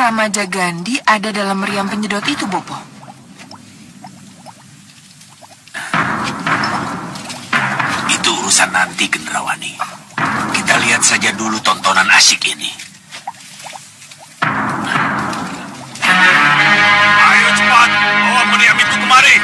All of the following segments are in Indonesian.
Ramaja Gandhi ada dalam meriam penyedot itu, Bopo? Itu urusan nanti, Gendrawani. Kita lihat saja dulu tontonan asyik ini. Ayo cepat, bawa meriam itu kemari.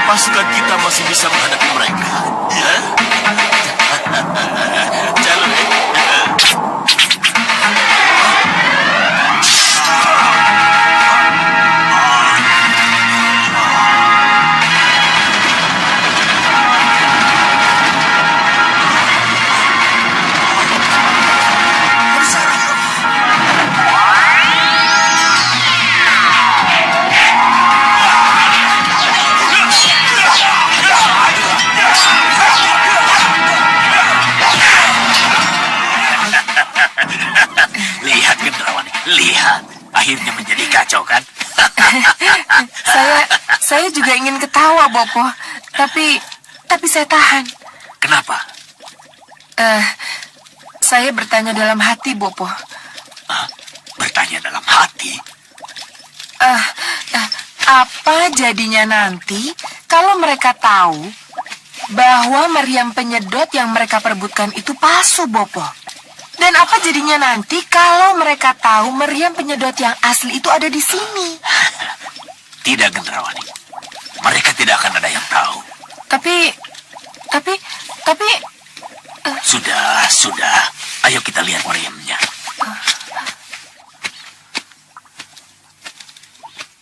Pasukan kita masih bisa menghadapi mereka. Ya? Jalan, Saya juga ingin ketawa, Bopo. Tapi saya tahan. Kenapa? Saya bertanya dalam hati, Bopo. Bertanya dalam hati? Apa jadinya nanti kalau mereka tahu bahwa meriam penyedot yang mereka perebutkan itu palsu, Bopo? Dan apa jadinya nanti kalau mereka tahu meriam penyedot yang asli itu ada di sini? Tidak, Gendrawani. Mereka tidak akan ada yang tahu. Tapi... Sudah. Ayo kita lihat meriamnya.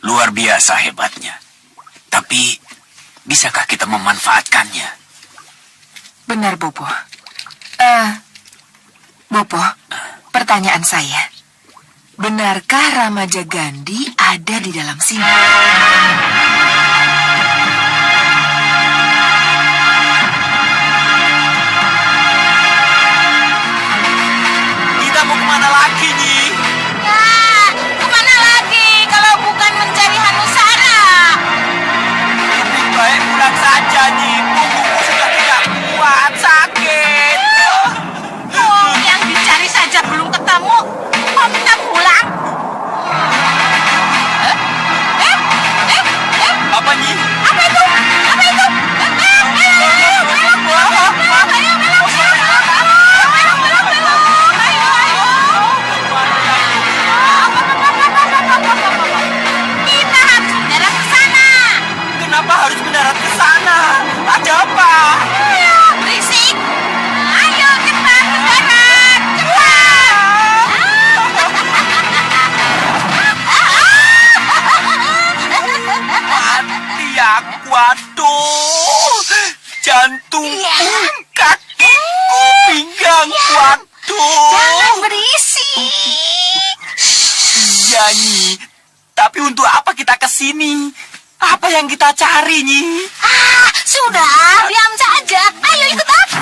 Luar biasa hebatnya. Tapi, bisakah kita memanfaatkannya? Benar, Bopo. Bopo, pertanyaan saya. Benarkah Ramaja Gandhi ada di dalam sini? Kita mau kemana lagi, Nyi? Ya, kemana lagi kalau bukan mencari Hanusara? Lebih baik pulang saja, Nyi. Punggungku sudah tidak kuat, sakit. Oh, yang dicari saja belum ketemu. Kok minta pulang? Apa, Nyi? Apa itu? Apa itu? Kita harus mendarat ke sana. Kenapa harus mendarat ke sana? Ada apa? Berisik. Ayo cepat mendarat. Mati aku, aduh. Jantungku, kakiku, pinggangku, aduh. Jangan berisik. Iya, Nyi. Tapi untuk apa kita ke sini? Apa yang kita cari, Nyi? Sudah, diam saja. Ayo ikut aku.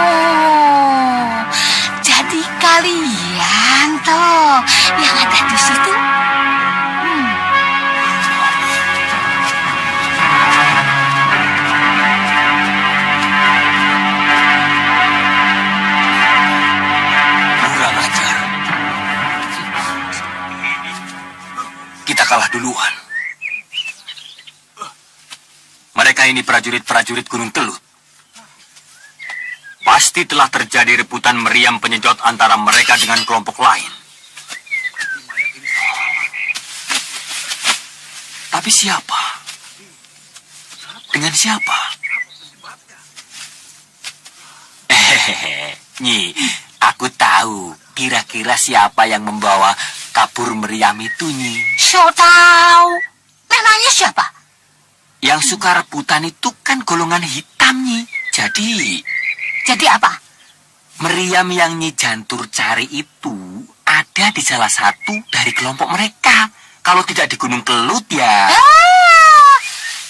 Oh, jadi kalian toh yang ada di situ. Kurang ajar. Kita kalah duluan. Mereka ini prajurit-prajurit Gunung Telut. Pasti telah terjadi rebutan meriam penyedot antara mereka dengan kelompok lain. Tapi siapa? Dengan siapa? Nyi, aku tahu kira-kira siapa yang membawa kabur meriam itu, Nyi. So tahu. Memangnya siapa? Yang suka rebutan itu kan golongan hitam, Nyi. Jadi apa? Meriam yang Nyi Jantur cari itu ada di salah satu dari kelompok mereka. Kalau tidak di Gunung Kelut ya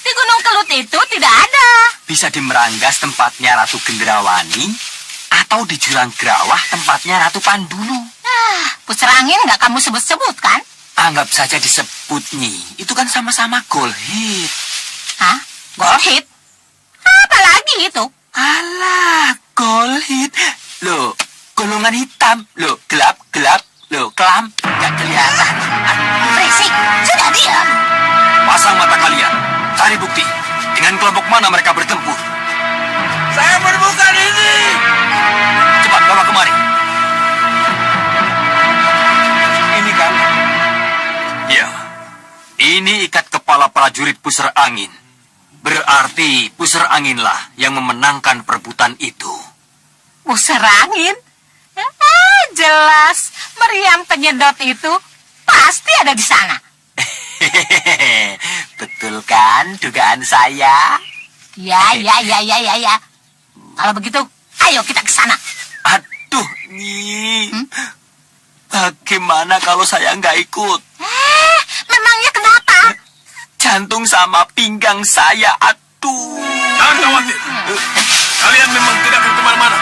Di Gunung Kelut itu tidak ada. bisa di Meranggas tempatnya Ratu Gendrawani atau di Jurang Grawah tempatnya Ratu Pandulu. Pusar angin nggak kamu sebut-sebut kan? Anggap saja disebut, Nyi. Itu kan sama-sama golhit. Hah? Golhit? Apa lagi itu? Alah, golhit. Loh, golongan hitam. Loh, gelap-gelap. Loh, kelam. Gak kelihatan. Berisik. Sudah diam. Pasang mata kalian. Cari bukti. Dengan kelompok mana mereka bertempur. Saya menemukan ini. Cepat bawa kemari. Ini kan? Ya. Ini ikat kepala prajurit pusar angin. Berarti pusar anginlah yang memenangkan perebutan itu. Pusar angin? Jelas. Meriam penyedot itu pasti ada di sana. Betul kan dugaan saya? Ya. Kalau begitu, ayo kita ke sana. Aduh, Nyi, bagaimana kalau saya nggak ikut? Memangnya kenapa? Jantung sama pinggang saya, aduh. Jangan khawatir. Kalian memang tidak akan kemana-mana.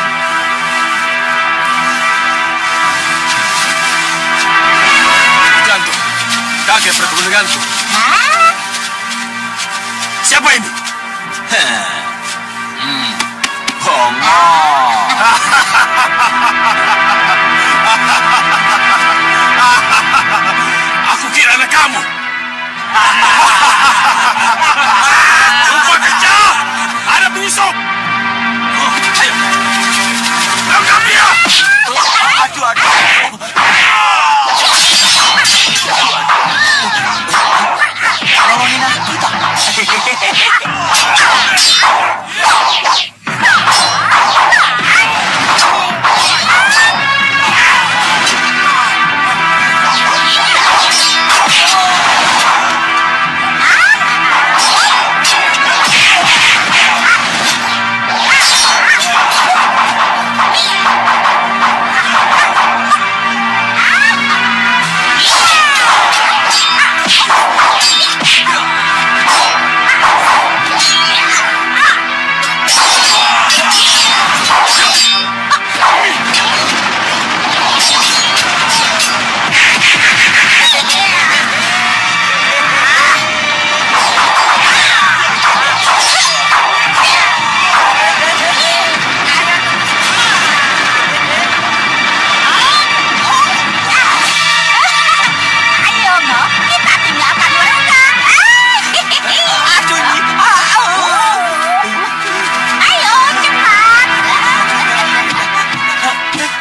Jantung, kakek bertemu denganku. Siapa ini? Bongo. Aku kira anak kamu. Lupa kejam. Ada penyusup. Ayo. Tangkap dia. Aduh, aduh. Nolongin aku tak? Ayo, no, kita tinggalkan mereka. Aduh, Nyi. Ayo, cepat.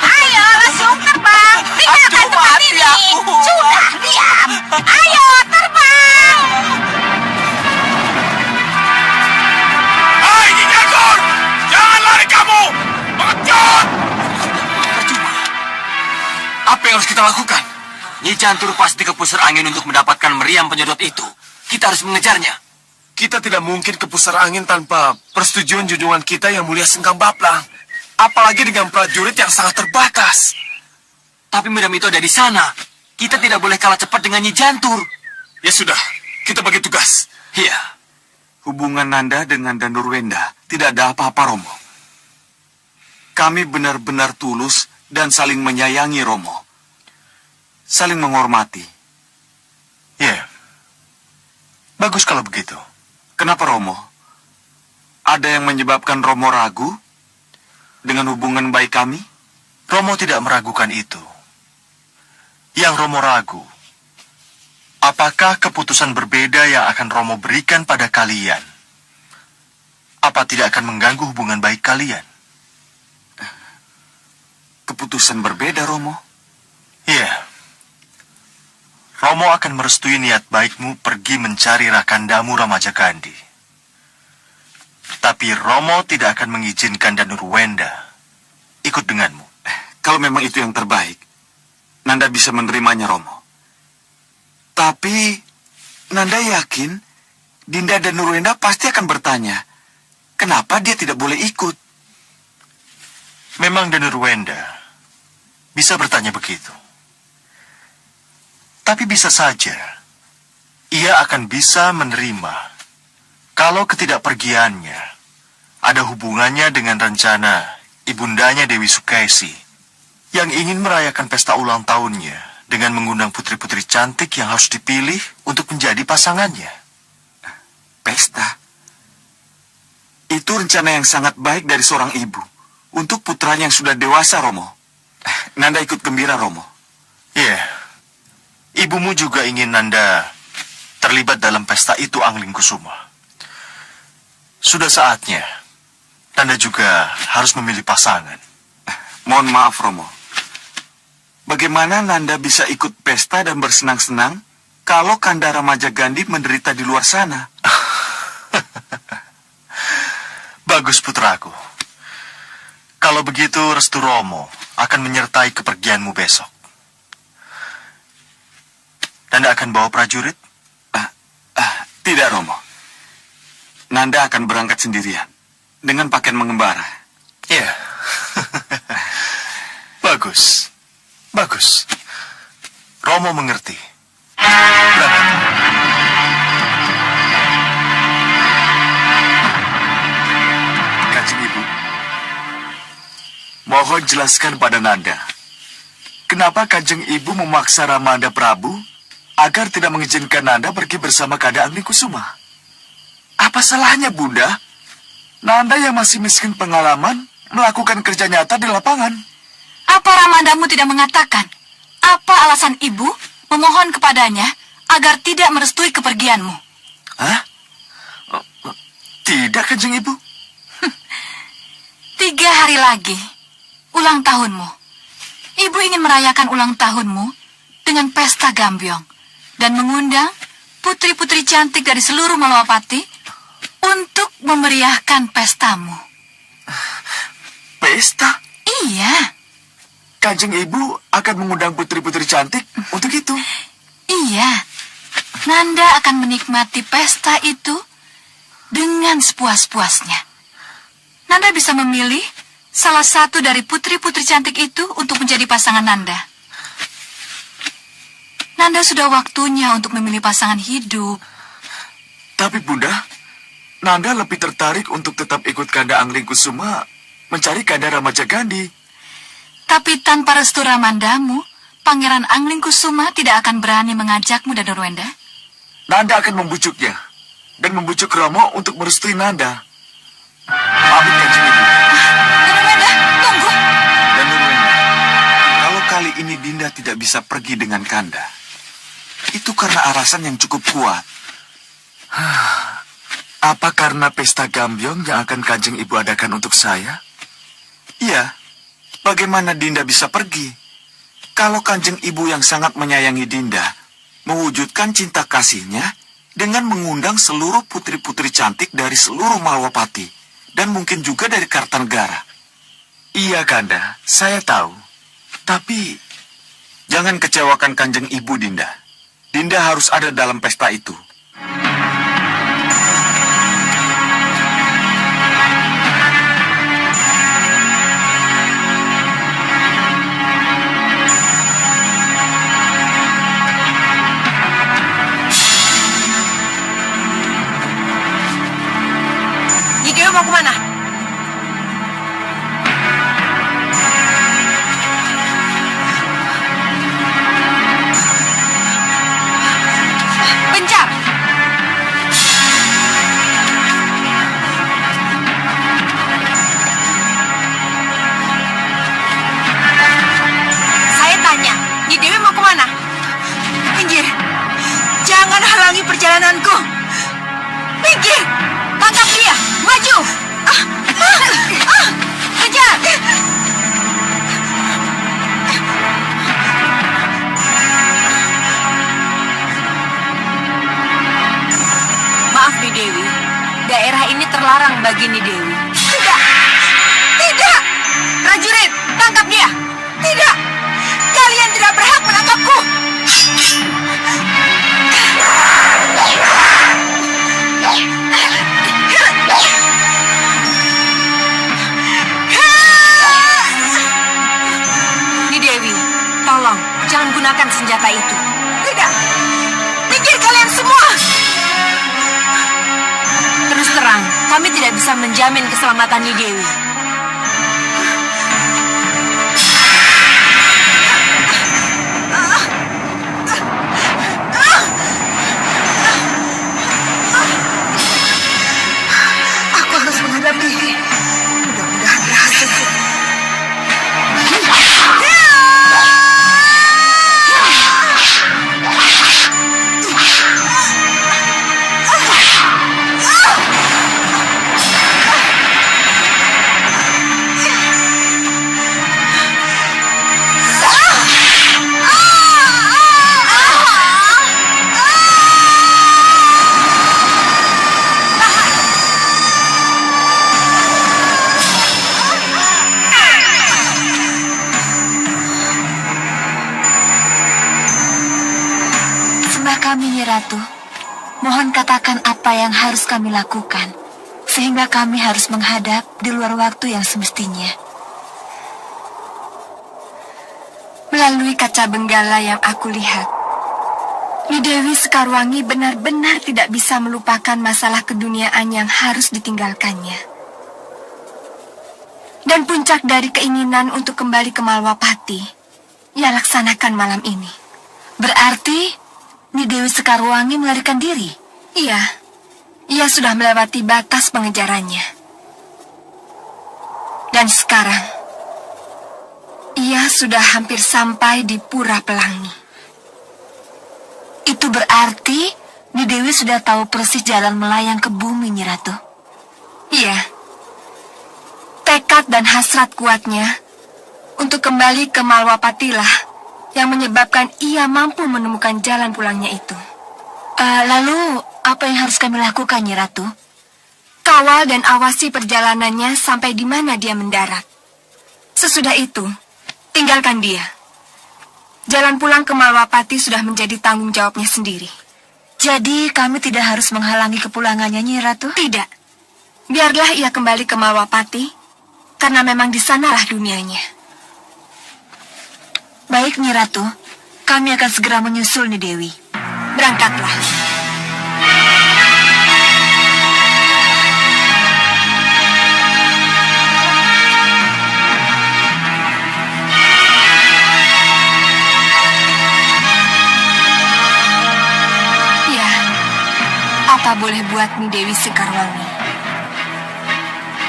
Ayo, langsung terbang. Tinggalkan Aduh, tempat mati ini. aku. Sudah, diam. Ayo, terbang. Hai, Nyinyakor! Jangan lari kamu! Mengecut! Apa yang harus kita lakukan? Nyi Jantur pasti ke pusar angin untuk mendapatkan meriam penyedot itu. Kita harus mengejarnya. Kita tidak mungkin ke pusar angin tanpa persetujuan junjungan kita yang mulia Sengkang Baplang. Apalagi dengan prajurit yang sangat terbatas. Tapi meriam itu ada di sana. Kita tidak boleh kalah cepat dengan Nyi Jantur. Ya sudah, kita bagi tugas. Iya. Hubungan Nanda dengan Danurwenda tidak ada apa-apa, Romo. Kami benar-benar tulus dan saling menyayangi, Romo. Saling menghormati. Ya, bagus kalau begitu. Kenapa, Romo? Ada yang menyebabkan Romo ragu dengan hubungan baik kami? Romo tidak meragukan itu. Yang Romo ragu, apakah keputusan berbeda yang akan Romo berikan pada kalian? Apa tidak akan mengganggu hubungan baik kalian? Keputusan berbeda, Romo. Ya. Romo akan merestui niat baikmu pergi mencari Rakandamu Ramajagandhi. Tapi Romo tidak akan mengizinkan Danurwenda ikut denganmu. Kalau memang itu yang terbaik, Nanda bisa menerimanya, Romo. Tapi Nanda yakin Dinda dan Nurwenda pasti akan bertanya, kenapa dia tidak boleh ikut? Memang Danurwenda bisa bertanya begitu. Tapi bisa saja ia akan bisa menerima kalau ketidakpergiannya ada hubungannya dengan rencana ibundanya Dewi Sukaisi yang ingin merayakan pesta ulang tahunnya dengan mengundang putri-putri cantik yang harus dipilih untuk menjadi pasangannya. Pesta? Itu rencana yang sangat baik dari seorang ibu untuk putranya yang sudah dewasa, Romo. Nanda ikut gembira, Romo. Ya, ibumu juga ingin Nanda terlibat dalam pesta itu, Angling Kusuma. Sudah saatnya Nanda juga harus memilih pasangan. Mohon maaf, Romo. Bagaimana Nanda bisa ikut pesta dan bersenang-senang kalau Kandara Majagandhi menderita di luar sana? Bagus, putraku. Kalau begitu, restu Romo akan menyertai kepergianmu besok. Nanda akan bawa prajurit? Tidak, Romo. Nanda akan berangkat sendirian dengan pakaian mengembara. Ya. Bagus. Bagus. Romo mengerti. Berangkat. Kanjeng Ibu, mohon jelaskan pada Nanda, kenapa Kanjeng Ibu memaksa Ramanda Prabu agar tidak mengizinkan Nanda pergi bersama Kanda Angling-Kusuma? Apa salahnya, Bunda? Nanda yang masih miskin pengalaman melakukan kerja nyata di lapangan. Apa Ramandamu tidak mengatakan? Apa alasan ibu memohon kepadanya agar tidak merestui kepergianmu? Hah? Tidak, Kanjeng Ibu. 3 hari lagi, ulang tahunmu. Ibu ingin merayakan ulang tahunmu dengan pesta gambyong dan mengundang putri-putri cantik dari seluruh Malawapati untuk memeriahkan pestamu. Pesta? Iya. Kanjeng Ibu akan mengundang putri-putri cantik untuk itu. Iya, Nanda akan menikmati pesta itu dengan sepuas-puasnya. Nanda bisa memilih salah satu dari putri-putri cantik itu untuk menjadi pasangan Nanda. Nanda sudah waktunya untuk memilih pasangan hidup. Tapi Bunda, Nanda lebih tertarik untuk tetap ikut Kanda Angling-Kusuma mencari Kanda Ramajagandhi. Tapi tanpa restu Ramandamu, Pangeran Angling-Kusuma tidak akan berani mengajakmu dan Nurwenda. Nanda akan membujuknya dan membujuk Romo untuk merestui Nanda. Pamit, Kanjeng Ibu. Nurwenda, tunggu. Dan Nurwenda, kalau kali ini Dinda tidak bisa pergi dengan Kanda, itu karena alasan yang cukup kuat. Apa karena pesta gambyong yang akan Kanjeng Ibu adakan untuk saya? Iya, bagaimana Dinda bisa pergi? Kalau Kanjeng Ibu yang sangat menyayangi Dinda mewujudkan cinta kasihnya dengan mengundang seluruh putri-putri cantik dari seluruh Malawapati dan mungkin juga dari Kartanegara. Iya, Kanda, saya tahu. Tapi Jangan kecewakan Kanjeng Ibu, Dinda. Dinda harus ada dalam pesta itu. Nyi mau kemana? Pencar! Saya tanya, Nyi Dewi mau kemana? Minggir! Jangan halangi perjalananku! Minggir! Tangkap dia! Maju! Kejar! Maaf, Nyi Dewi. Daerah ini terlarang bagi Nyi Dewi. Tidak! Tidak! Prajurit, tangkap dia! Tidak! Kalian tidak berhak menangkapku! Nyi Dewi, tolong jangan gunakan senjata itu. Tidak! Minggir kalian semua! Terus terang, kami tidak bisa menjamin keselamatan Nyi Dewi. Aku harus menghadapi. Mudah-mudahan berhasil. Kami, Nyi Ratu, mohon katakan apa yang harus kami lakukan, sehingga kami harus menghadap di luar waktu yang semestinya. Melalui kaca benggala yang aku lihat, Nyi Dewi Sekarwangi benar-benar tidak bisa melupakan masalah keduniaan yang harus ditinggalkannya. Dan puncak dari keinginan untuk kembali ke Malwapati, ia laksanakan malam ini. Berarti Nyi Dewi Sekarwangi melarikan diri? Iya, ia sudah melewati batas pengejarannya. Dan sekarang, ia sudah hampir sampai di Pura Pelangi. Itu berarti Nyi Dewi sudah tahu persis jalan melayang ke bumi, Nyi Ratu. Iya, tekad dan hasrat kuatnya untuk kembali ke Malwapatilah yang menyebabkan ia mampu menemukan jalan pulangnya itu. Lalu, apa yang harus kami lakukan, Nyi Ratu? Kawal dan awasi perjalanannya sampai di mana dia mendarat. Sesudah itu, tinggalkan dia. Jalan pulang ke Malwapati sudah menjadi tanggung jawabnya sendiri. Jadi kami tidak harus menghalangi kepulangannya, Nyi Ratu? Tidak. Biarlah ia kembali ke Malwapati, karena memang di sanalah dunianya. Baik, Nyi Ratu. Kami akan segera menyusul Nyi Dewi. Berangkatlah. Ya, apa boleh buat Nyi Dewi Sekarwangi?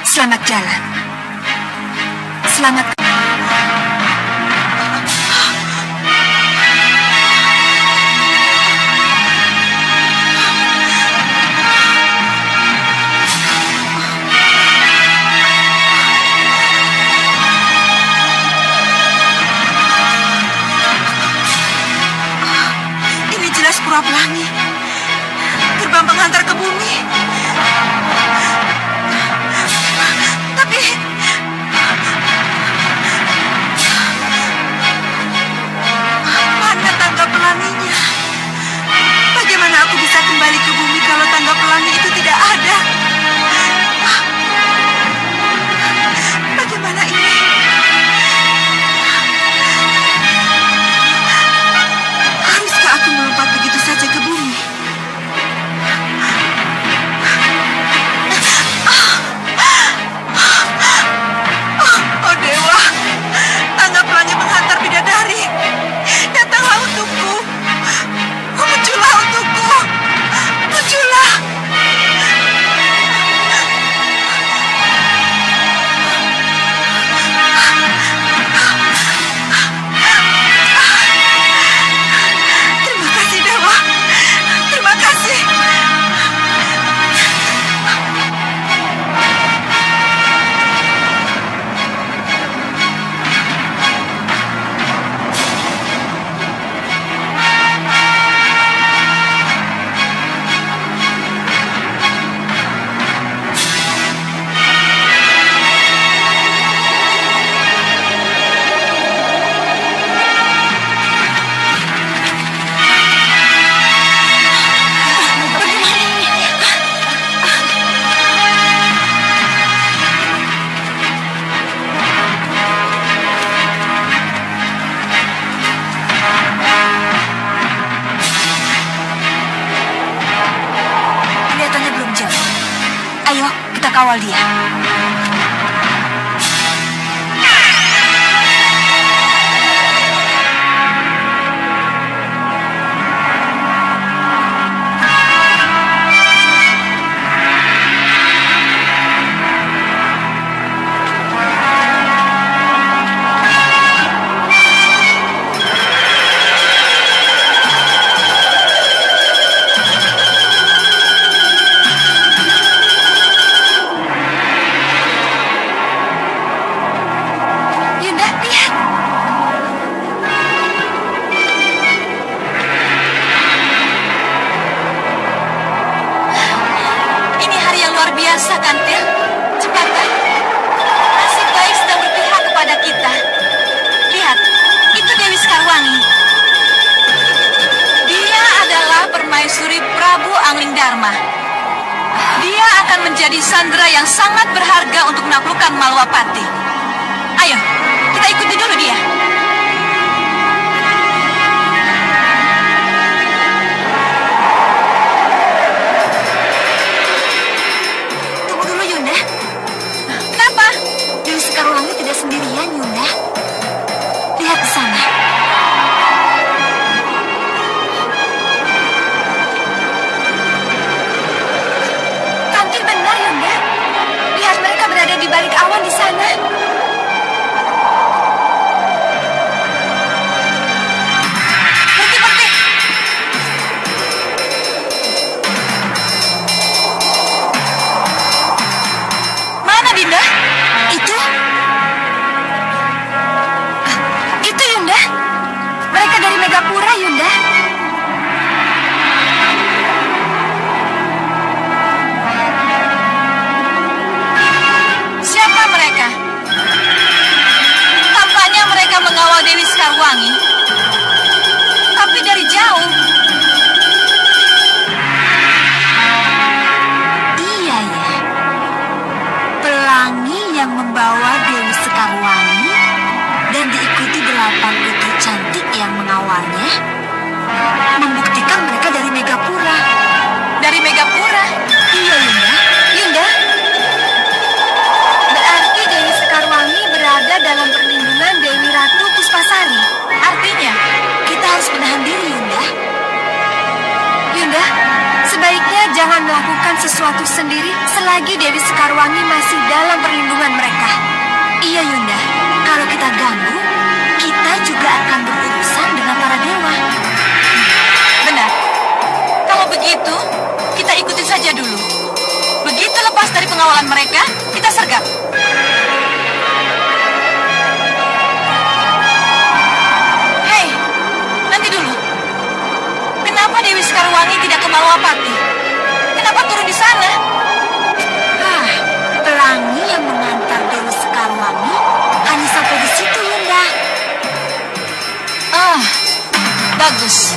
Selamat jalan. Selamat. Ini jelas Pura Pelangi. Gerbang penghantar ke bumi. Tapi mana tangga pelanginya? Bagaimana aku bisa kembali ke bumi kalau tangga pelangi itu tidak ada? Bagaimana ini? Haruskah aku melompat begitu saja ke bumi? Oh dewa, tangga pelangi menghantar bidadari. Datanglah untukku. Muncullah untukku. Muncullah. Terima kasih dewa. Terima kasih. Kelihatannya belum jauh. Ayo, kita kawal dia. Yunda, lihat. Ini hari yang luar biasa, Kantil. Cepatlah. Nasib baik sedang berpihak kepada kita. Lihat, itu Dewi Sekarwangi. Dia adalah permaisuri Prabu Angling Dharma. Dia akan menjadi sandera yang sangat berharga untuk menaklukkan Malwapati. Ayo, kita ikuti dulu dia. Mereka dari Megapura, Yunda. Siapa mereka? Tampaknya mereka mengawal Dewi Sekarwangi. Tapi dari jauh. Iya ya. Pelangi yang membawa Dewi Sekarwangi dan diikuti 8 putri cantik yang mengawalnya membuktikan mereka dari Megapura. Dari Megapura. Iya, Yunda. Yunda. Berarti Dewi Sekarwangi berada dalam perlindungan Dewi Ratu Puspasari. Artinya, Kita harus menahan diri, Yunda. Yunda, sebaiknya jangan melakukan sesuatu sendiri selagi Dewi Sekarwangi masih dalam perlindungan mereka. Iya, Yunda. Kalau kita ganggu, kita juga akan berurusan dengan para dewa. benar. Kalau begitu, kita ikuti saja dulu. Begitu lepas dari pengawalan mereka, kita sergap. Hei, nanti dulu. Kenapa Dewi Sekarwangi tidak ke Malawapati? Kenapa turun di sana? Pelangi yang mengantar Dewi Sekarwangi hanya sampai di situ, Yunda. Bagus.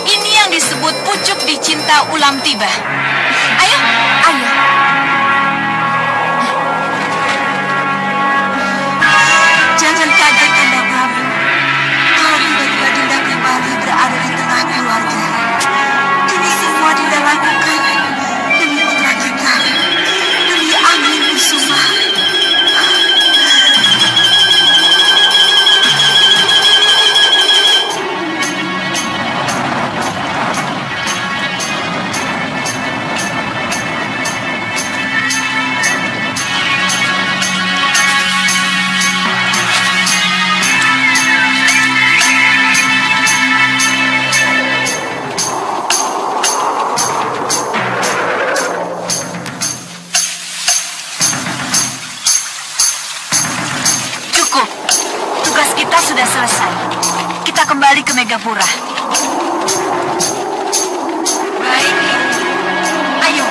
Ini yang disebut pucuk dicinta ulam tiba. Ayo, Ayo. Jangan kaget, Kanda Prabu. Kalau tiba-tiba Dinda kembali berada di tengah keluarga. Ini semua Dinda lakukan demi putra kita, demi Angin Kusuma. Cukup. Tugas kita sudah selesai. Kita kembali ke Megapura. baik. Ayo.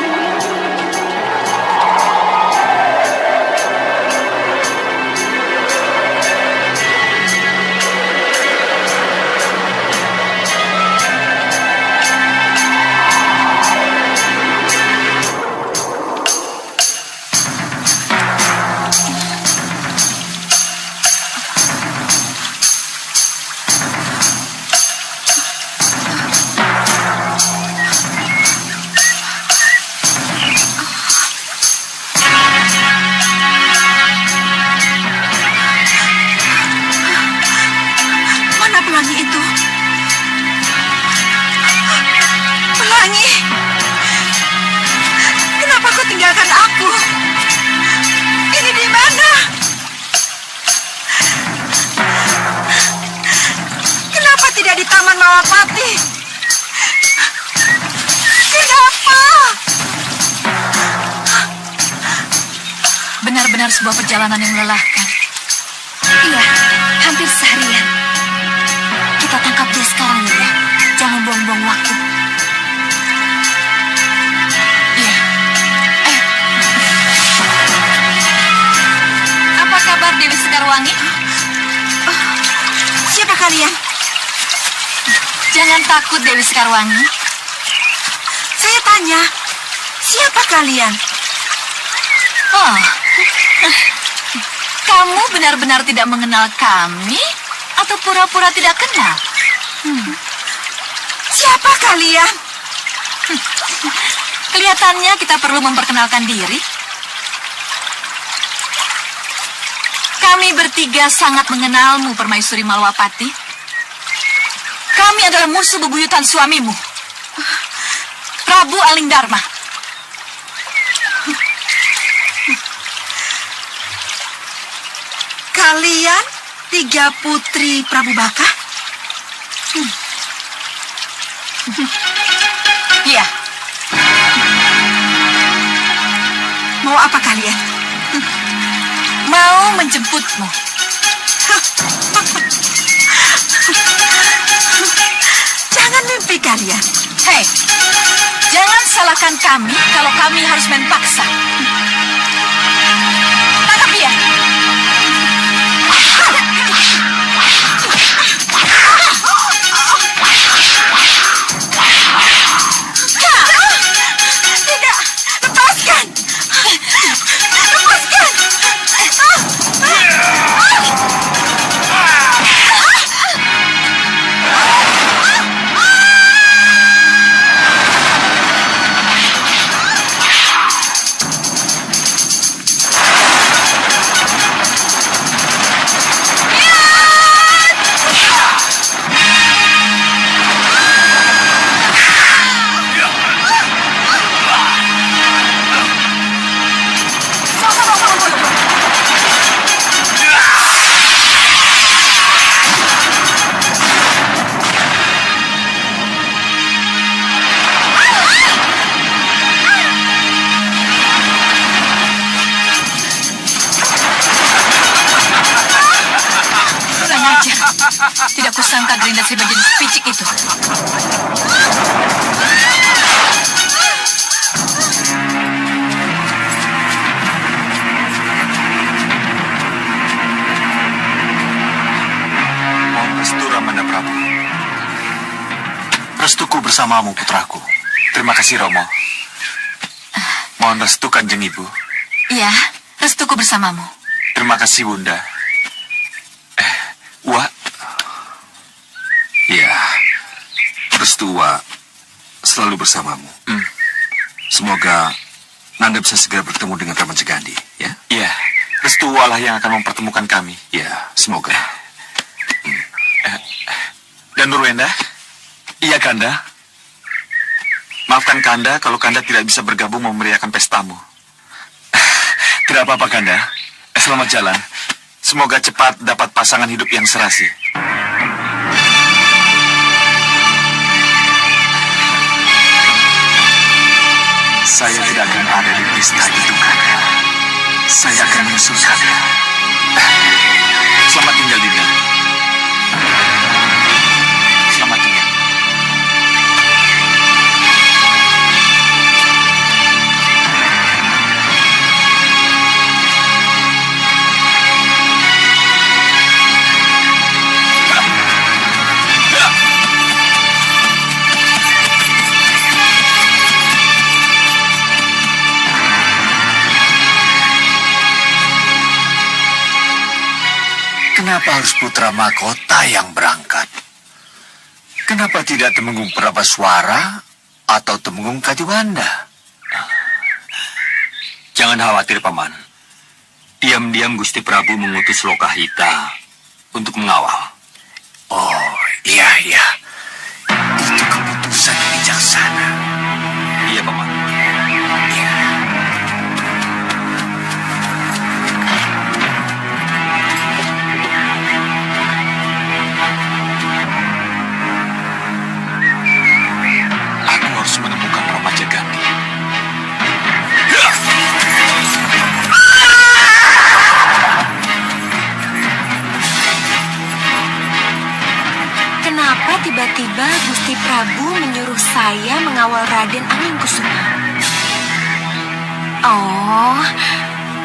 Mana pelangi itu? Pelangi! Kenapa kau tinggalkan aku? Ini di mana? Kenapa tidak di Taman Malawapati? Kenapa? Benar-benar sebuah perjalanan yang melelahkan. Iya, hampir seharian. Kita tangkap dia sekarang, Yunda. Jangan buang-buang waktu. Iya. Apa kabar Dewi Sekarwangi? Siapa kalian? Jangan takut Dewi Sekarwangi. Saya tanya, siapa kalian? Oh, kamu benar-benar tidak mengenal kami atau pura-pura tidak kenal? Siapa kalian? Kelihatannya kita perlu memperkenalkan diri. Kami bertiga sangat mengenalmu, Permaisuri Malawapati. Kami adalah musuh bebuyutan suamimu, Prabu Alingdharma. Kalian 3 putri Prabu Baka? Iya, Mau apa kalian? mau menjemputmu. kalian. Hei, jangan salahkan kami kalau kami harus main paksa. Tangkap dia. Tidak, lepaskan. Lepaskan. Tidak kusangka Gerinda sebagai picik itu. Mohon restu Ramanda Prabu. Restuku bersamamu, putraku. Terima kasih, Romo. Mohon restu Kanjeng Ibu. Iya, restuku bersamamu. Terima kasih, Bunda. Wak. Ya, restu Wak selalu bersamamu. Semoga Nanda bisa segera bertemu dengan Taman Segandi, ya? Iya, restu Wak lah yang akan mempertemukan kami. Ya, semoga. Dan Nurwenda? Iya, Kanda. Maafkan Kanda kalau Kanda tidak bisa bergabung memeriahkan pestamu. Tidak apa-apa, Kanda. Selamat jalan. Semoga cepat dapat pasangan hidup yang serasi. Saya tidak akan ada di pesta itu, Kanda. Saya akan menyusul Kanda. Selamat tinggal, Dinda. Selamat tinggal. Kenapa harus putra mahkota yang berangkat? Kenapa tidak Temenggung Prabaswara atau Temenggung Kajubanda? Jangan khawatir, Paman. Diam-diam Gusti Prabu mengutus Lokahita untuk mengawal. Oh, iya. Itu keputusan yang bijaksana. Iya, Paman. Iya. Aku harus menemukan Ramaja Gandhi. Kenapa tiba-tiba Gusti Prabu menyuruh saya mengawal Raden Aningkusuma? Oh,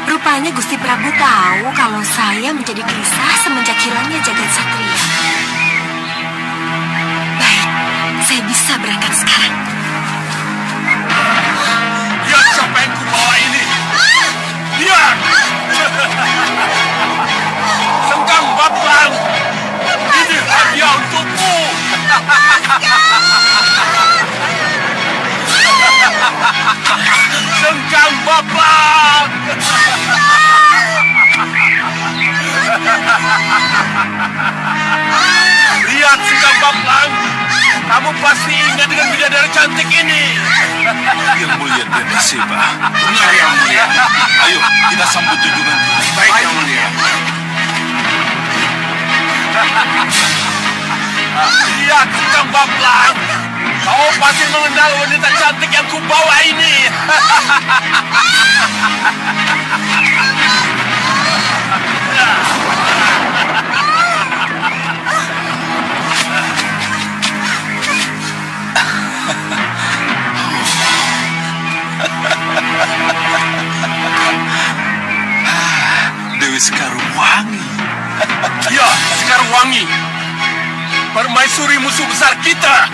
rupanya Gusti Prabu tahu kalau saya menjadi gelisah semenjak hilangnya jagat satria. Baik, saya bisa berangkat sekarang. Lihat siapa yang kubawa ini. Lihat. Sengkang Bablang. Ini hadiah untukmu. Sengkang Bablang. Lihat Sengkang Bablang. Kamu pasti ingat dengan bidadari cantik ini. Yang mulia Brenda Seba. Benar, Yang mulia. Ayo, kita sambut junjungan. Baik, Yang mulia. Lihat Sengkang Bablang. Kau pasti mengenal wanita cantik yang kubawa ini. Sekarwangi, permaisuri musuh besar kita.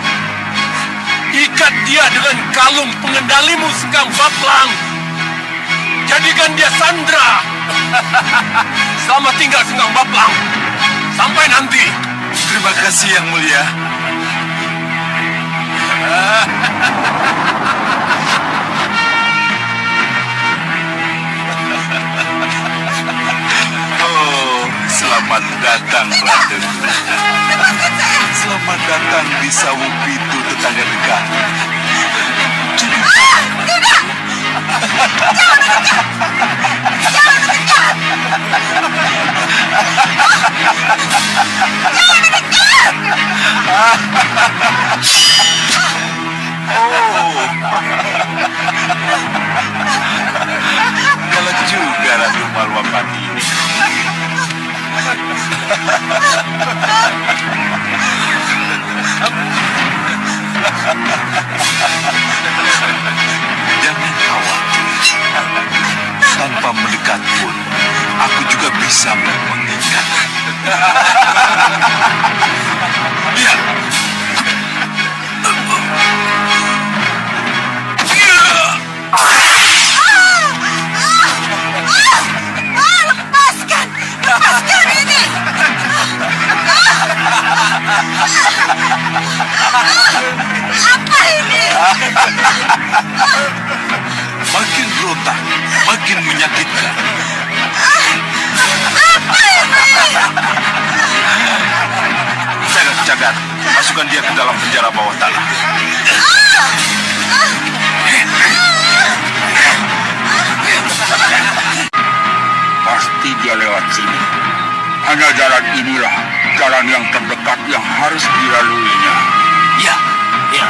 Ikat dia dengan kalung pengendalimu Sengkang Baplang. Jadikan dia sandra. Selamat tinggal Sengkang Baplang. Sampai nanti. Terima kasih Yang Mulia. Oh, selamat datang, Raden. Selamat datang di Sawung Pitu, tetangga dekat. Oh, galak juga Ratu Malwapati ini. Jangan khawatir. Tanpa mendekat pun, aku juga bisa mengikat. Ya. Lepaskan ini. Apa ini? Makin berontak, makin menyakitkan. Apa ini? Cagat-cagat, masukkan dia ke dalam penjara bawah tanah. Pasti dia lewat sini. Hanya jalan inilah jalan yang terdekat yang harus dilaluinya. Ya, ya.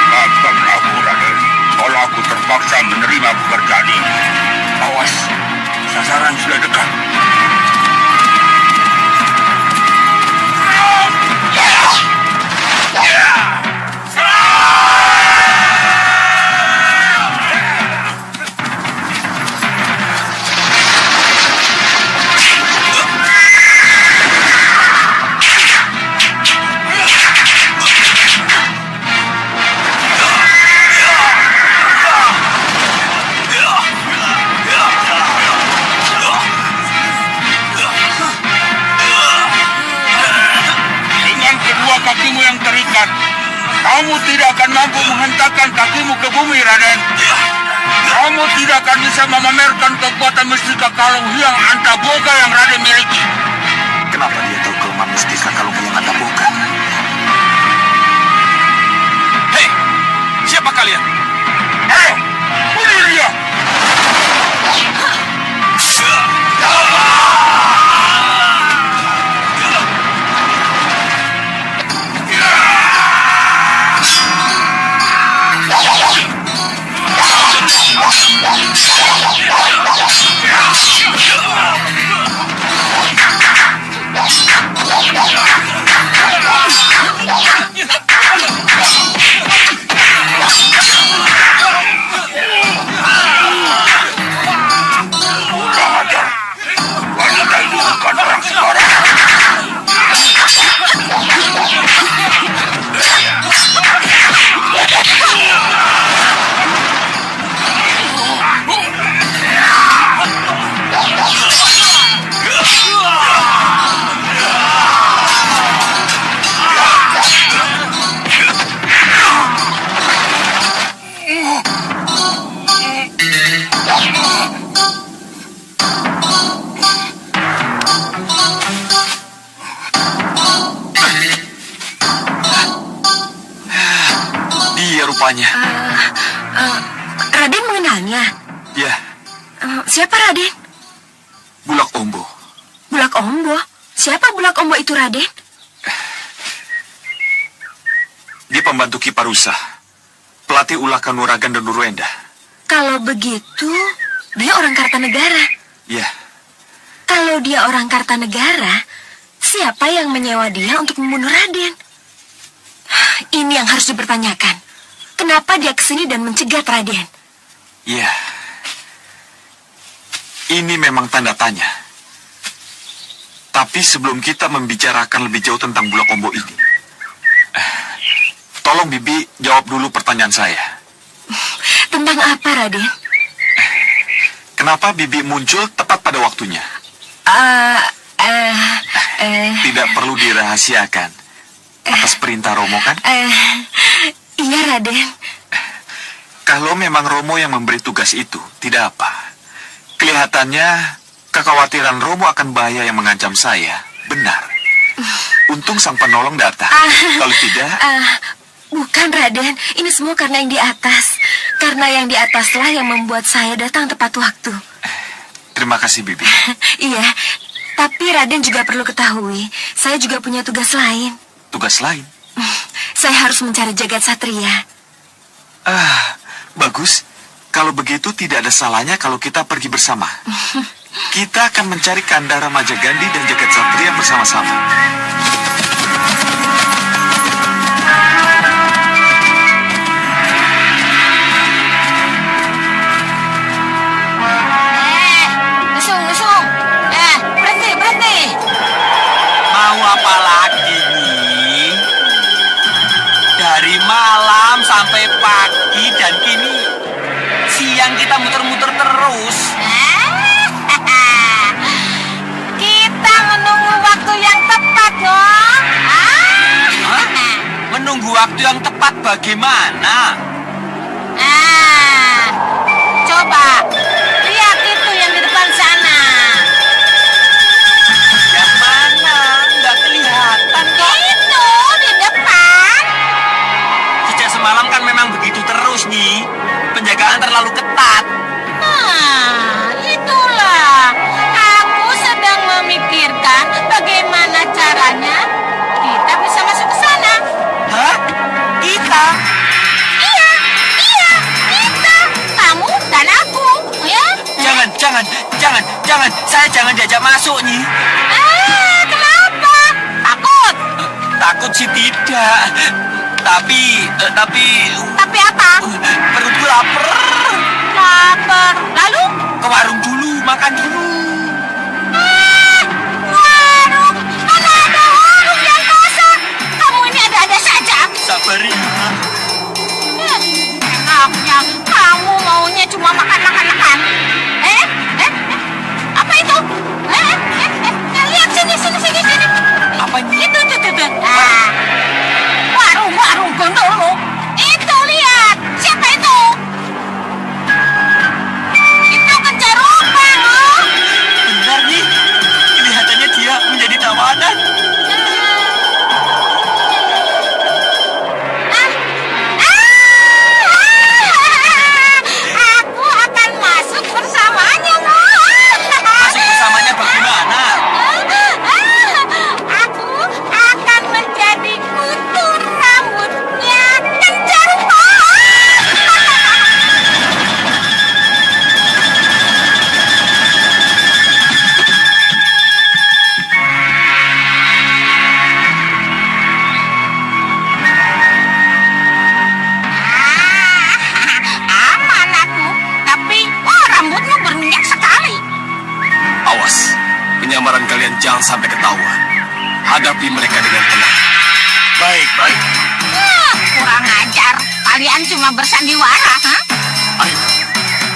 Maafkan aku, Raden. Kalau aku terpaksa menerima pekerjaan ini. Awas, sasaran sudah dekat. Kakimu yang terikat, kamu tidak akan mampu menghentakkan kakimu ke bumi, Raden. Kamu tidak akan bisa memamerkan kekuatan mistika kalung Hyang Antaboga yang Raden miliki. Kenapa dia tahu kelemahan mistika kalung yang Anda bukan? Hei, siapa kalian? Ayo, bunuh dia! Rupanya. Raden mengenalnya? Ya. Siapa Raden? Bulak Ombo. Bulak Ombo? Siapa Bulak Ombo itu, Raden? Dia pembantu Ki Parusa, pelatih ulah Kanuragan dan Nuruenda. Kalau begitu, dia orang Kartanegara. Ya. Kalau dia orang Kartanegara, Siapa yang menyewa dia untuk membunuh Raden? Ini yang harus dipertanyakan. Kenapa dia kesini dan mencegat Raden? Ya, ini memang tanda tanya. Tapi sebelum kita membicarakan lebih jauh tentang Bulak Ombo ini, tolong Bibi jawab dulu pertanyaan saya. Tentang apa, Raden? Kenapa Bibi muncul tepat pada waktunya? Tidak perlu dirahasiakan. Atas perintah Romo, kan? Iya, Raden. Kalau memang Romo yang memberi tugas itu, tidak apa. Kelihatannya kekhawatiran Romo akan bahaya yang mengancam saya. Benar. Untung sang penolong datang. Kalau tidak... Bukan, Raden. Ini semua karena yang di atas. Karena yang di ataslah yang membuat saya datang tepat waktu. Terima kasih, Bibi. Iya, tapi Raden juga perlu ketahui, saya juga punya tugas lain. Tugas lain? Saya harus mencari jagat satria. Bagus. Kalau begitu tidak ada salahnya kalau kita pergi bersama. Kita akan mencari Kandara Majagandi dan jagat satria bersama-sama. Nusung. Berhenti. Mau apa lagi nih? Dari malam sampai pagi dan kini siang kita muter-muter terus. Kita menunggu waktu yang tepat, dong. Menunggu waktu yang tepat bagaimana? Coba lihat itu yang di depan sana. Yang mana? Nggak kelihatan kok. Itu di depan. Sejak semalam kan memang begitu terus nih. Penjagaan terlalu ketat. Itulah. Aku sedang memikirkan bagaimana caranya kita bisa masuk ke sana. Hah? Kita? Iya, kita. Kamu dan aku, ya? Jangan. Saya jangan diajak masuk nih. Kenapa? Takut? Takut sih tidak. Tapi Tapi apa? perutku lapar. Lapar. Lalu? Ke warung dulu, makan dulu. Warung? Mana ada warung yang kosong? Kamu ini ada-ada saja. Sabar ya. Enaknya kamu maunya cuma makan. Apa itu? Lihat sini. Apa ini? Itu. Warung gondolmu. Itu lihat. Siapa itu? Itu kencarupang, oh. Benar nih. Kelihatannya dia menjadi tawanan. Aku akan masuk bersamanya, no. Masuk bersamanya bagaimana? Aku akan menjadi kutu rambutnya kencarupang. Aman aku, tapi rambutmu berminyak sekali. Awas, penyamaran kalian jangan sampai ketahuan. Hadapi mereka dengan tenang. Baik. Kurang ajar. Kalian cuma bersandiwara, ha? Ayo,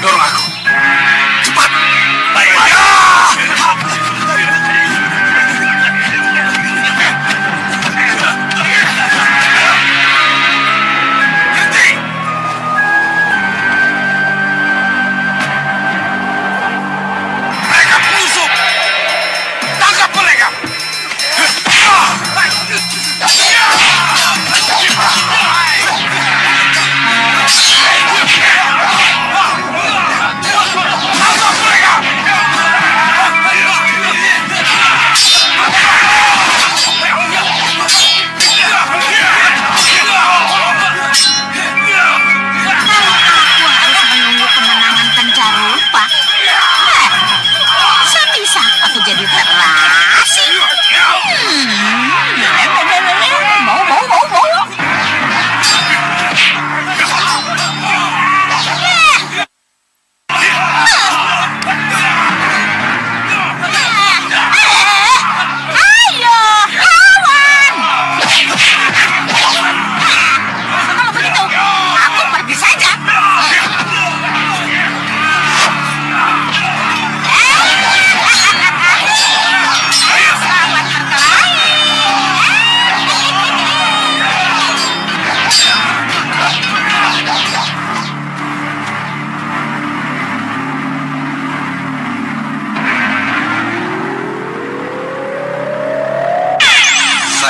dorong aku. Cepat. Baik. Berhenti. Mereka penyusup. Tangkap mereka. Tangkap mereka.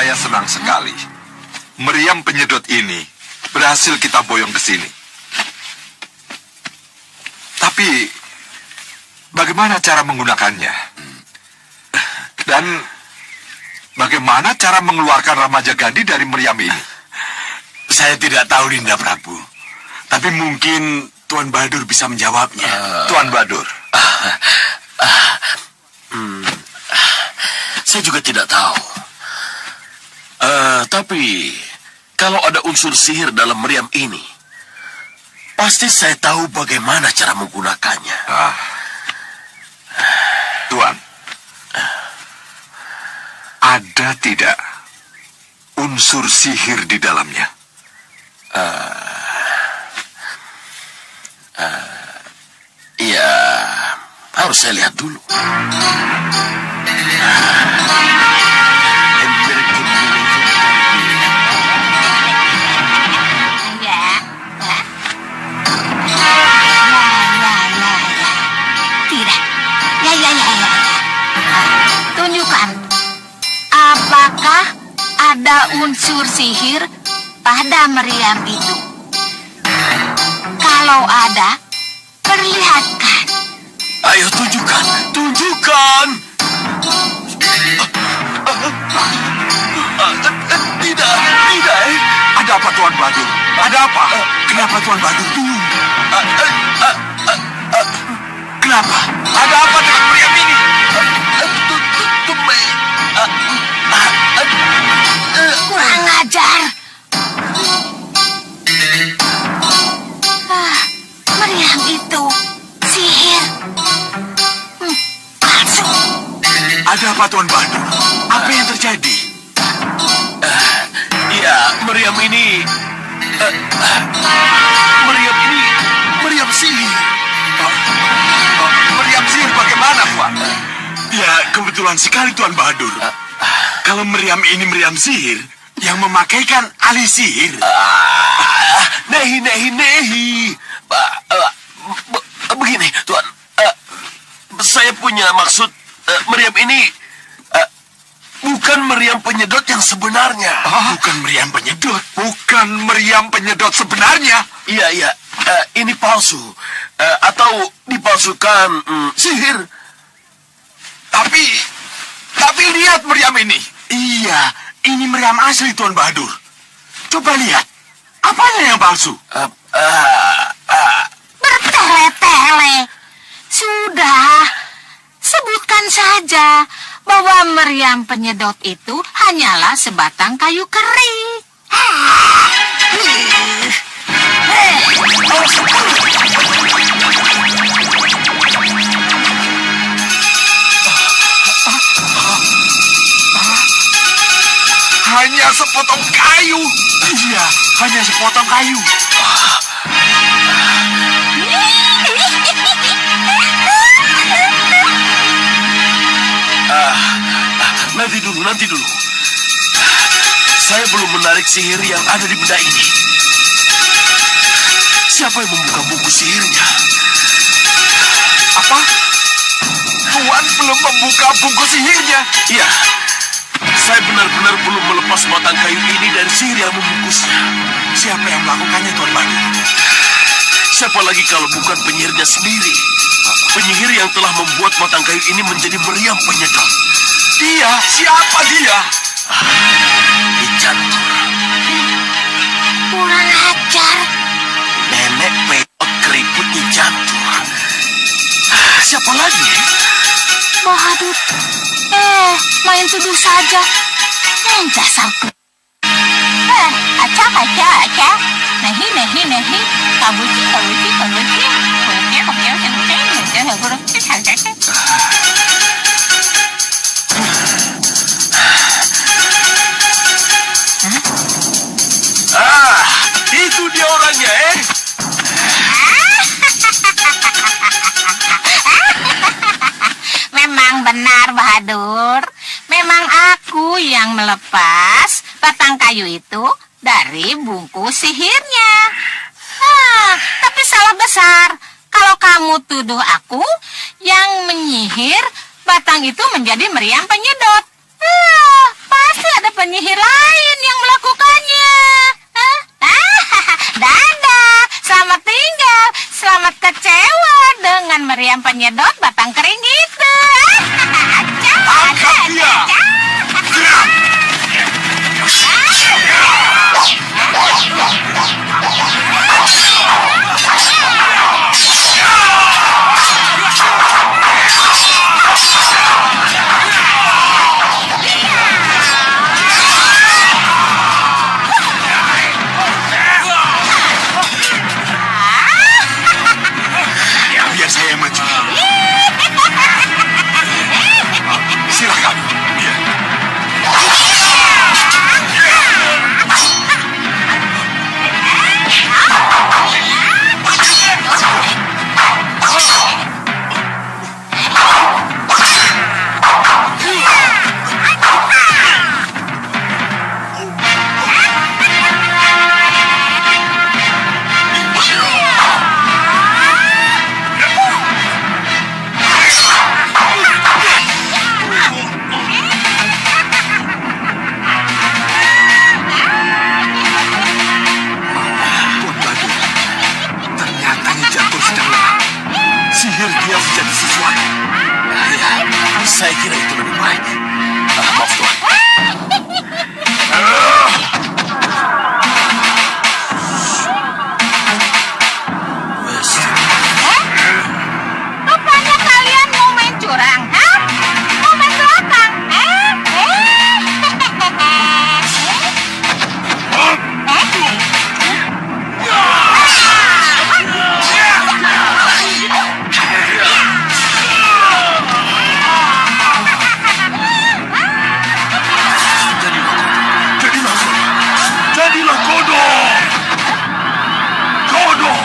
Saya senang sekali. Meriam penyedot ini berhasil kita boyong ke sini. Tapi, bagaimana cara menggunakannya? Dan bagaimana cara mengeluarkan remaja Gandhi dari meriam ini? Saya tidak tahu, Dinda Prabu. Tapi mungkin Tuan Bahadur bisa menjawabnya. Tuan Badur. Saya juga tidak tahu. Tapi kalau ada unsur sihir dalam meriam ini, pasti saya tahu bagaimana cara menggunakannya. Tuan, ada tidak unsur sihir di dalamnya? Ya, harus saya lihat dulu. Tidak. Ya. Tunjukkan. Apakah ada unsur sihir pada meriam itu? Kalau ada, perlihatkan. Ayo tunjukkan, tunjukkan. Tidak. Ada apa Tuan Badur? Ada apa? Kenapa Tuan Bahadur bingung? Kenapa? Ada apa dengan meriam ini? Kurang ajar. Meriam itu sihir. Palsu. Ada apa Tuan Bahadur? Apa yang terjadi? Ya, meriam ini meriam sihir. Meriam sihir bagaimana, Tuan? Ya, kebetulan sekali Tuan Bahadur. Kalau meriam ini meriam sihir, yang memakaikan ahli sihir. Nehi. Begini, Tuan. Saya punya maksud, meriam ini bukan meriam penyedot yang sebenarnya. Bukan meriam penyedot. Bukan meriam penyedot sebenarnya. Iya. Ini palsu. Atau dipalsukan sihir. Tapi lihat meriam ini. Iya, ini meriam asli Tuan Bahadur. Coba lihat. Apanya yang palsu? Bertele-tele. Sudah. Sebutkan saja bahwa meriam penyedot itu hanyalah sebatang kayu kering. Hanya sepotong kayu. Iya, hanya sepotong kayu. Nanti dulu. Saya belum menarik sihir yang ada di benda ini. Siapa yang membuka buku sihirnya? Apa? Tuan belum membuka buku sihirnya? Iya. Saya benar-benar belum melepas batang kayu ini dari sihir yang membungkusnya. Siapa yang melakukannya Tuan Bahadur? Siapa lagi kalau bukan penyihirnya sendiri? Penyihir yang telah membuat batang kayu ini menjadi meriam penyedot. Dia? Siapa dia? Icantur. Kurang ajar. Nenek peot keriput Icantur. Siapa lagi? Bahadur. Main tuduh saja. Dasar. Aca. Nehi. Kabuci. Itu dia orangnya, Memang benar, Bahadur. Memang aku yang melepas batang kayu itu dari bungkus sihirnya. Tapi salah besar. Kalau kamu tuduh aku yang menyihir batang itu menjadi meriam penyedot. Pasti ada penyihir lain yang melakukannya. Dadah, selamat tinggal, selamat kecewa dengan meriam penyedot batang kering itu. Tangkap dia! Biar saya yang maju. Silakan. Ya. Tuan Badu, ternyata Nyi Jantur sedang lemah. Sihir dia menjadi sesuatu. Ya, saya kira itu lebih baik. Maaf, Tuan. Rupanya kalian mau main curang, hah? Mau main belakang, Jadilah kodok! Kodok!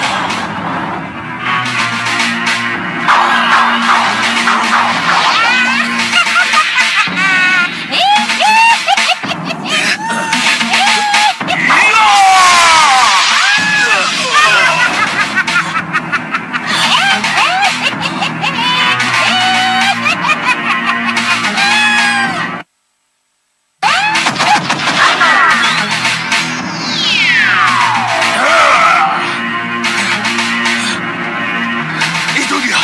Itu dia.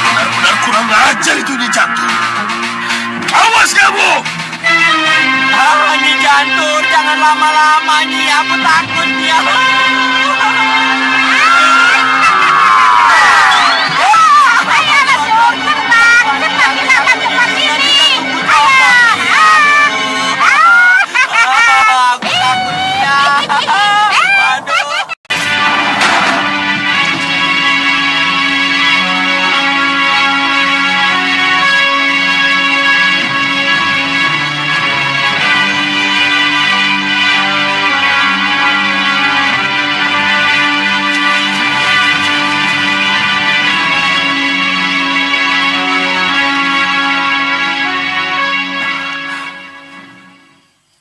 Benar-benar kurang ajar itu Nyi Jantur. Awas kamu! Nyi Jantur, jangan lama-lama Nyi, aku takut dia. Aku takut dia. Waduh.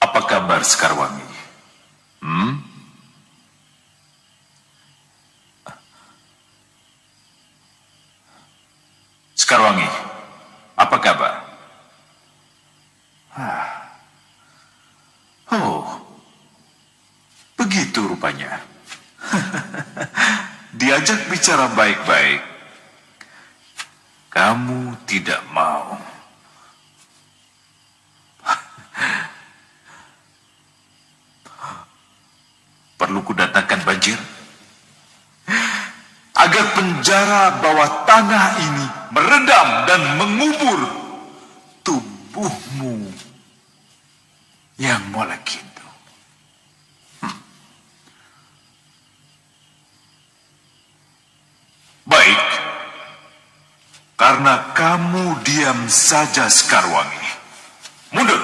Apa kabar Sekarwangi? Sekarwangi, apa kabar? Oh, begitu rupanya. Diajak bicara baik-baik, kamu tidak mau. Perlu kudatangkan banjir? Agar penjara bawah tanah ini merendam dan mengubur tubuhmu yang molek itu. Baik, karena kamu diam saja Sekarwangi. Mundur.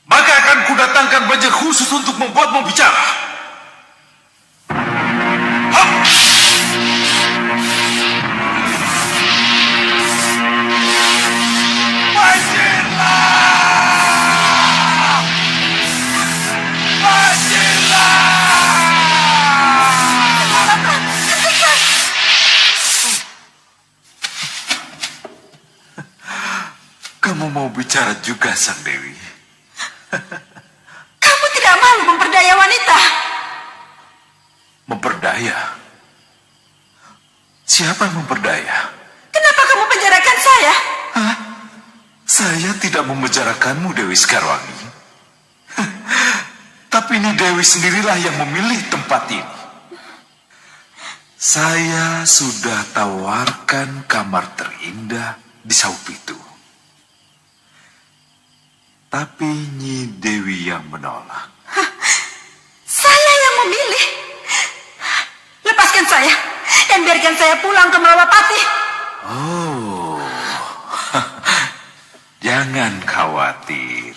Maka akan kudatangkan banjir khusus untuk membuatmu bicara. Hap! kamu mau bicara juga, Sang Dewi? Kamu tidak malu memperdaya wanita? Memperdaya? Siapa yang memperdaya? Kenapa kamu penjarakan saya? Hah? Saya tidak memenjarakanmu, Dewi Sekarwangi. Tapi ini Dewi sendirilah yang memilih tempat ini. Saya sudah tawarkan kamar terindah di Saupitu. Tapi Nyi Dewi yang menolak. Saya yang memilih. Lepaskan saya dan biarkan saya pulang ke Malawapati. Oh, jangan khawatir.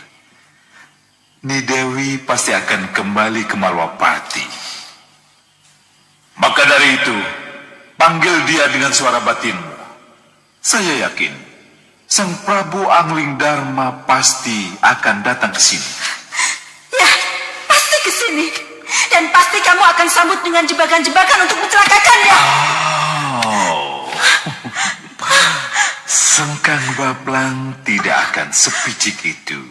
Nyi Dewi pasti akan kembali ke Malwapati. Maka dari itu, panggil dia dengan suara batinmu. Saya yakin, Sang Prabu Angling Dharma pasti akan datang ke sini. Ya, pasti ke sini. Dan pasti kamu akan sambut dengan jebakan-jebakan untuk mencelakakannya. Oh, Sengkang Baplang tidak akan sepicik itu.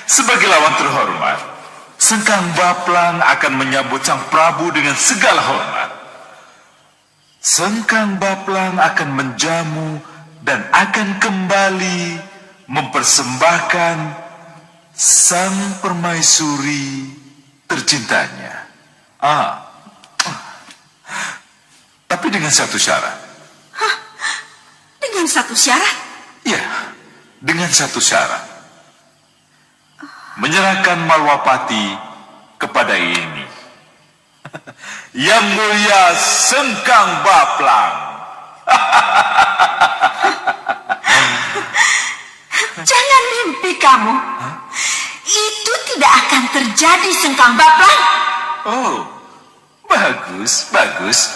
Sebagai lawan terhormat, Sengkang Baplang akan menyambut Sang Prabu dengan segala hormat. Sengkang Baplang akan menjamu dan akan kembali mempersembahkan Sang Permaisuri tercintanya. Tapi dengan satu syarat. Dengan satu syarat? Ya, dengan satu syarat. Menyerahkan Malwapati kepada ini. Yang Mulia Sengkang Baplang. Jangan mimpi kamu. Itu tidak akan terjadi, Sengkang Baplang. Oh, bagus, bagus.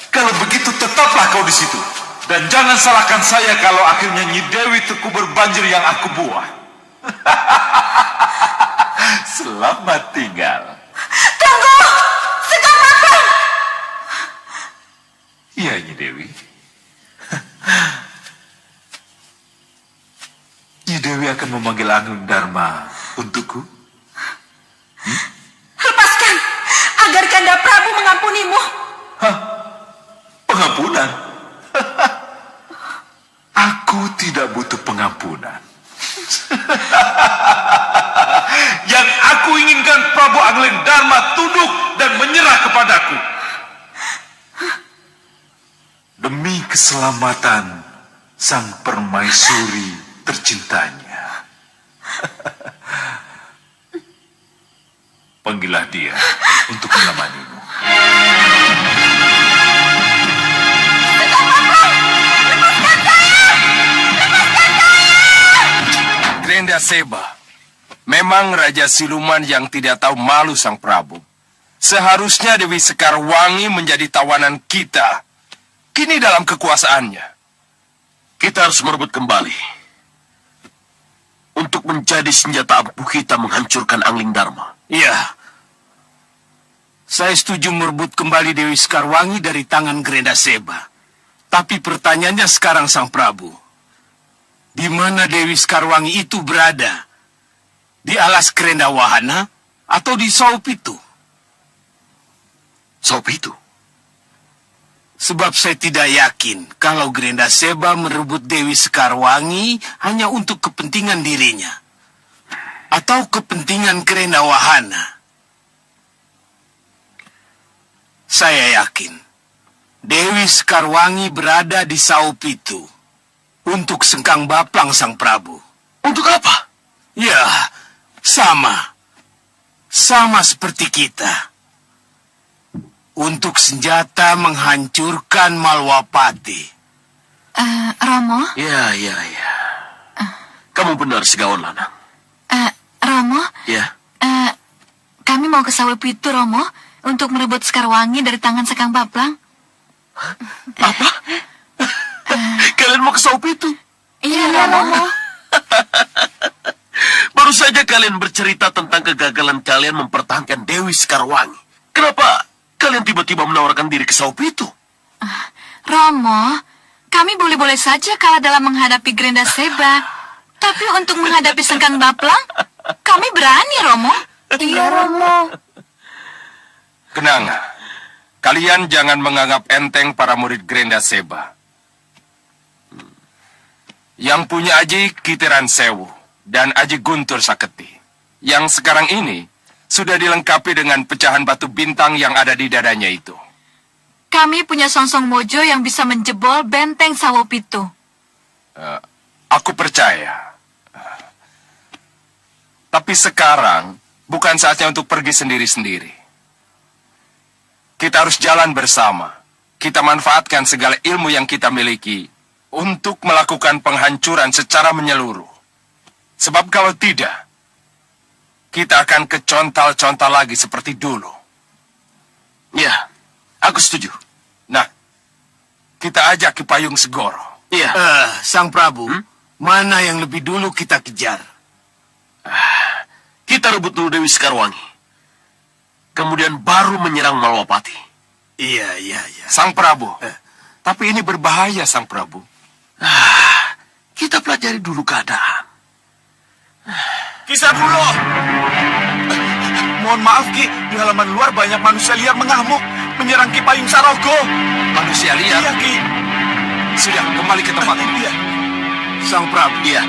Kalau begitu tetaplah kau di situ. Dan jangan salahkan saya kalau akhirnya Nyi Dewi terkubur banjir yang aku buat. Selamat tinggal. Tunggu! Sengkang Baplang! Iya, Nyi Dewi. Nyi Dewi akan memanggil Angling Dharma untukku. Lepaskan, agar Kanda Prabu mengampunimu. Hah? Pengampunan? Aku tidak butuh pengampunan. Yang aku inginkan Prabu Angling Dharma tunduk dan menyerah kepadaku. Demi keselamatan Sang Permaisuri tercintanya. Panggillah dia untuk menemanimu. Grenda Seba, memang Raja Siluman yang tidak tahu malu Sang Prabu. Seharusnya Dewi Sekarwangi menjadi tawanan kita. Kini dalam kekuasaannya. Kita harus merebut kembali. Untuk menjadi senjata ampuh kita menghancurkan Angling Dharma. Iya. Saya setuju merebut kembali Dewi Sekarwangi dari tangan Grenda Seba. Tapi pertanyaannya sekarang Sang Prabu. Di mana Dewi Sekarwangi itu berada? Di alas Grenda Wahana atau di Saupitu? Saupitu? Sebab saya tidak yakin kalau Grenda Seba merebut Dewi Sekarwangi hanya untuk kepentingan dirinya. Atau kepentingan Grenda Wahana. Saya yakin Dewi Sekarwangi berada di Saupitu untuk Sengkang Baplang Sang Prabu. Untuk apa? Ya, sama. Sama seperti kita. Untuk senjata menghancurkan Malwapati. Romo? Ya. Kamu benar, Segawan Lanang. Romo? Ya. Kami mau ke Saupitu, Romo, untuk merebut Sekarwangi dari tangan Sengkang Baplang. Apa? Kalian mau ke Saupitu? Iya, Romo. Baru saja kalian bercerita tentang kegagalan kalian mempertahankan Dewi Sekarwangi. Kenapa kalian tiba-tiba menawarkan diri ke Saupitu? Romo, Kami boleh-boleh saja kalah dalam menghadapi Grenda Seba. Tapi untuk menghadapi Sengkang Baplang, kami berani, Romo. Iya, Romo. Kenanga, kalian jangan menganggap enteng para murid Grenda Seba. Yang punya Aji Kitiran Sewu dan Aji Guntur Saketi, yang sekarang ini sudah dilengkapi dengan pecahan batu bintang yang ada di dadanya itu. Kami punya Songsong Mojo yang bisa menjebol benteng Sawopitu. Aku percaya. Tapi sekarang bukan saatnya untuk pergi sendiri-sendiri. Kita harus jalan bersama. Kita manfaatkan segala ilmu yang kita miliki untuk melakukan penghancuran secara menyeluruh. Sebab kalau tidak, kita akan kecontal-contal lagi seperti dulu. Ya, aku setuju. Nah, kita ajak Ki Payung Segoro. Iya. Sang Prabu, mana yang lebih dulu kita kejar? Kita rebut dulu Dewi Sekarwangi. Kemudian baru menyerang Malwapati. Iya. Sang Prabu, tapi ini berbahaya, Sang Prabu. Kita pelajari dulu keadaan. Kisah dulu. Mohon maaf, Ki. Di halaman luar banyak manusia liar mengamuk, menyerang Ki Payung Sarogo. Manusia liar? Iya, Ki. Sudah, kembali ke tempat ini. Iya. Sang Prabu, Iya.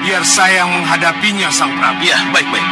biar saya yang menghadapinya, Sang Prabu. Iya, baik-baik.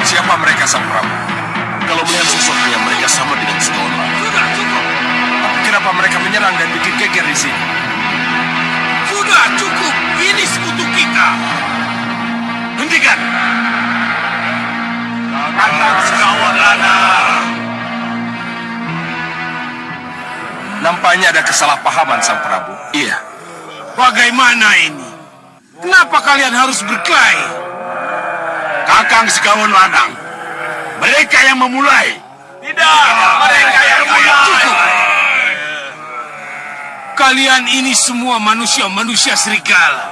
Siapa mereka, Sang Prabu? Kalau melihat sosoknya, mereka sama dengan sekolah. Sudah, cukup. Tapi kenapa mereka menyerang dan bikin geger di sini? Sudah cukup, ini sekutu kita. Hentikan. Nampaknya ada kesalahpahaman, Sang Prabu. Iya. Bagaimana ini? Kenapa kalian harus berkelahi? Kakang Segawon Lanang, mereka yang memulai. Tidak, mereka yang cukup. Kalian ini semua manusia-manusia serigala.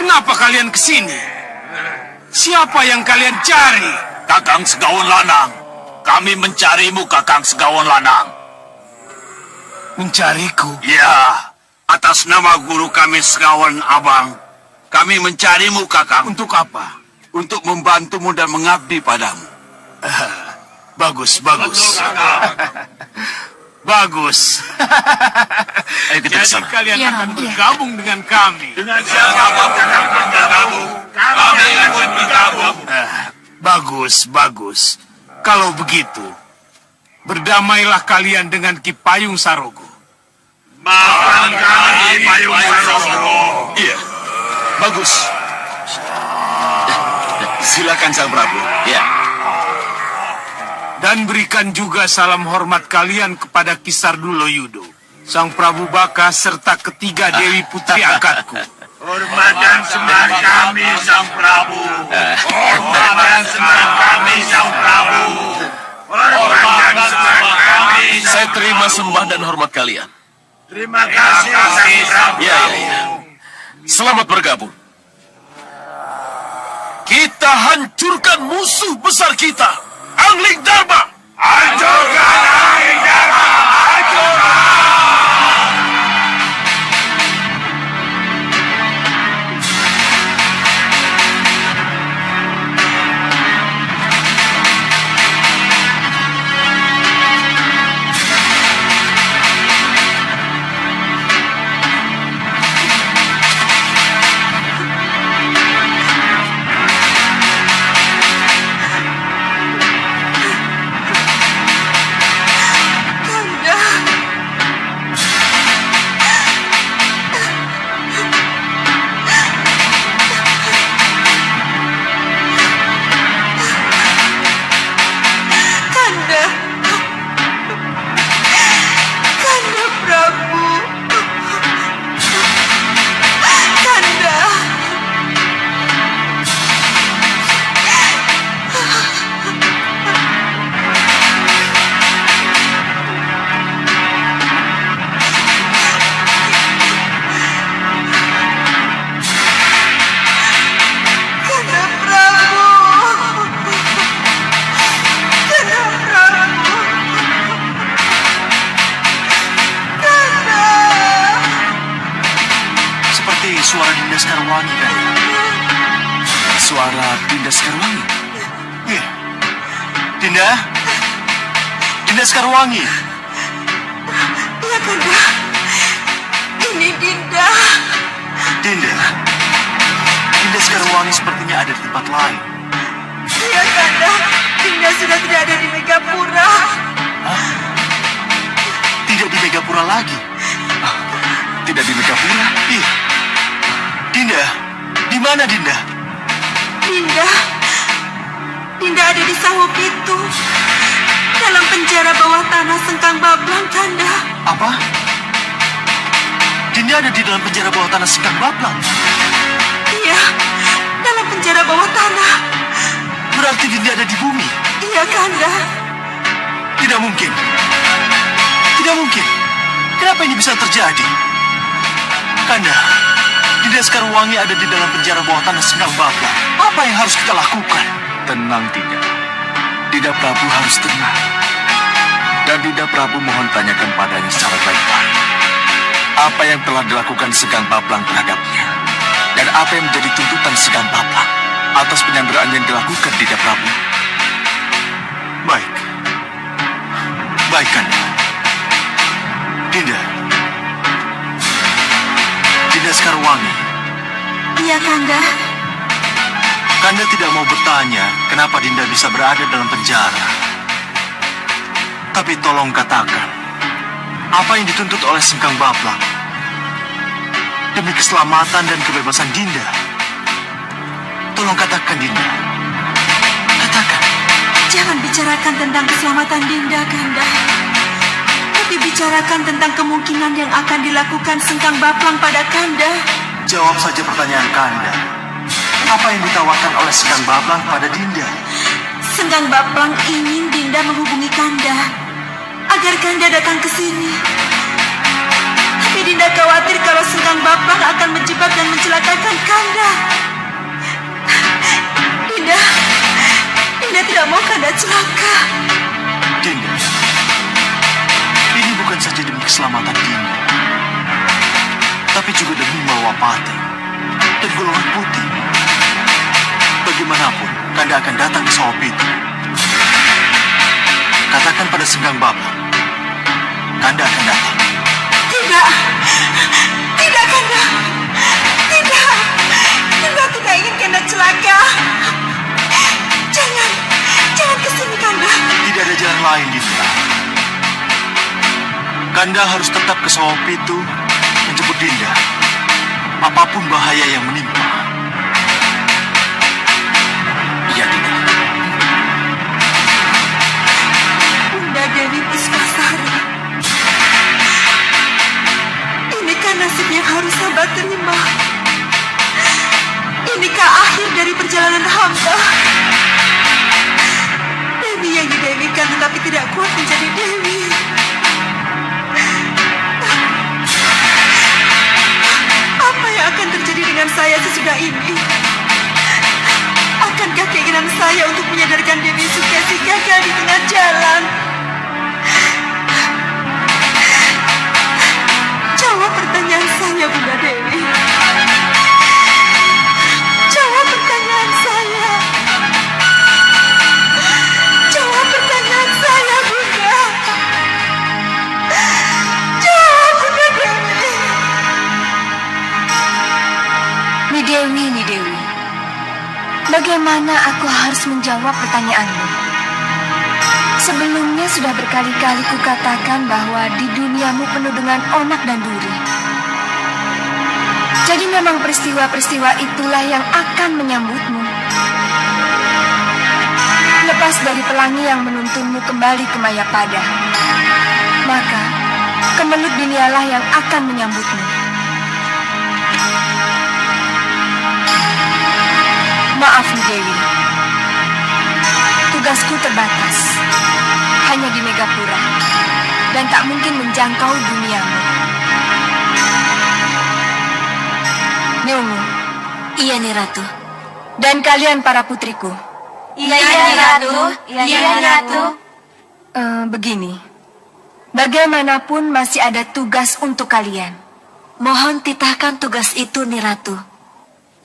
Kenapa kalian kesini? Siapa yang kalian cari? Kakang Segawon Lanang, kami mencarimu, Kakang Segawon Lanang. Mencariku? Ya, atas nama guru kami Segawon Abang, kami mencarimu, Kakang. Untuk apa? Untuk membantumu dan mengabdi padamu. Bagus. Bagus. Ayo kita Jadi kesana. kalian Ya, akan ya. bergabung dengan kami. Dengan siapa Kakang bergabung? Kami ikut bergabung. Bagus. Kalau begitu, berdamailah kalian dengan Ki Payung Sarogo. Maafkan kami, Payung Sarogo. Iya. Bagus. Silakan Sang Prabu. Ya. Dan berikan juga salam hormat kalian kepada Kisardulo Yudo, Sang Prabu Baka, serta ketiga Dewi Putri angkatku. Hormat dan sembah kami, Sang Prabu. Hormat dan sembah kami, Sang Prabu. Hormat dan sembah kami. Saya terima sembah dan hormat kalian. Terima kasih, Sang Prabu. Ya. Selamat bergabung. Kita hancurkan musuh besar kita, Angling Dharma. Hancurkan Angling Dharma. Hancurkan. Suara Dinda Sekarwangi, kan? Suara Dinda Sekarwangi? Iya. Dinda? Dinda Sekarwangi? Iya, Kanda. Ini Dinda. Dinda? Dinda Sekarwangi sepertinya ada di tempat lain. Iya, Kanda. Dinda sudah tidak ada di Megapura. Hah? Tidak di Megapura lagi? Tidak di Megapura? Iya. Dinda, di mana Dinda? Dinda ada di Sawah Pitu, dalam penjara bawah tanah Sengkang Bablang, Kanda. Apa? Dinda ada di dalam penjara bawah tanah Sengkang Bablang? Iya, dalam penjara bawah tanah. Berarti Dinda ada di bumi? Iya, Kanda. Tidak mungkin. Tidak mungkin. Kenapa ini bisa terjadi? Kanda, Dinda Sekarwangi ada di dalam penjara bawah tanah Sengkang Bablang. Apa yang harus kita lakukan? Tenang, Dinda. Dinda Prabu harus tenang. Dan Dinda Prabu mohon tanyakan padanya secara baik-baik. Apa yang telah dilakukan Sengkang Bablang terhadapnya? Dan apa yang menjadi tuntutan Sengkang Bablang atas penyanderaan yang dilakukan Dinda Prabu? Baik. Baik, Kanda. Dinda. Dinda Sekarwangi. Iya, Kanda. Kanda tidak mau bertanya kenapa Dinda bisa berada dalam penjara. Tapi tolong katakan, apa yang dituntut oleh Sengkang Bablang demi keselamatan dan kebebasan Dinda? Tolong katakan, Dinda. Katakan. Jangan bicarakan tentang keselamatan Dinda, Kanda. Tapi bicarakan tentang kemungkinan yang akan dilakukan Sengkang Bablang pada Kanda. Jawab saja pertanyaan Kanda. Apa yang ditawarkan oleh Sengkang Bablang pada Dinda? Sengkang Bablang ingin Dinda menghubungi Kanda agar Kanda datang ke sini. Tapi Dinda khawatir kalau Sengkang Bablang akan menjebak dan mencelakakan Kanda. Dinda tidak mau Kanda celaka. Dinda, ini bukan saja demi keselamatan Dinda, tapi juga demi Malawapati dan golongan putih. Bagaimanapun, Kanda akan datang ke Sawah Pitu. Katakan pada Sengkang Bablang, Kanda akan datang. Tidak, Kanda. Tidak, Dinda tidak ingin Kanda celaka. Jangan kesini, Kanda. Tidak ada jalan lain, Dinda. Kanda harus tetap ke Sawah Pitu menjemput Dinda, apapun bahaya yang menimpa. Iya, Dinda. tidak kuat menjadi dewi. Apa yang akan terjadi dengan saya sesudah ini? Akankah keinginan saya untuk menyadarkan Dewi Sukesi gagal di tengah jalan? Jawab pertanyaan saya, Bunda Dewi. Jawab pertanyaan saya. Jawab pertanyaan saya, Bunda. Jawab, Bunda Dewi. Ni Dewi. Bagaimana aku harus menjawab pertanyaanmu? Sebelumnya sudah berkali-kali kukatakan bahwa di duniamu penuh dengan onak dan duri. Jadi memang peristiwa-peristiwa itulah yang akan menyambutmu. Lepas dari pelangi yang menuntunmu kembali ke Mayapada, maka kemelut dunialah yang akan menyambutmu. Maaf, Dewi. Tugasku terbatas. Hanya di Megapura. Dan tak mungkin menjangkau duniamu. Nyungu. Iya, Ni Ratu. Dan kalian para putriku. Iya, Ni Ratu. Iya, Ni Ratu. Begini. Bagaimanapun masih ada tugas untuk kalian. Mohon titahkan tugas itu, Ni Ratu.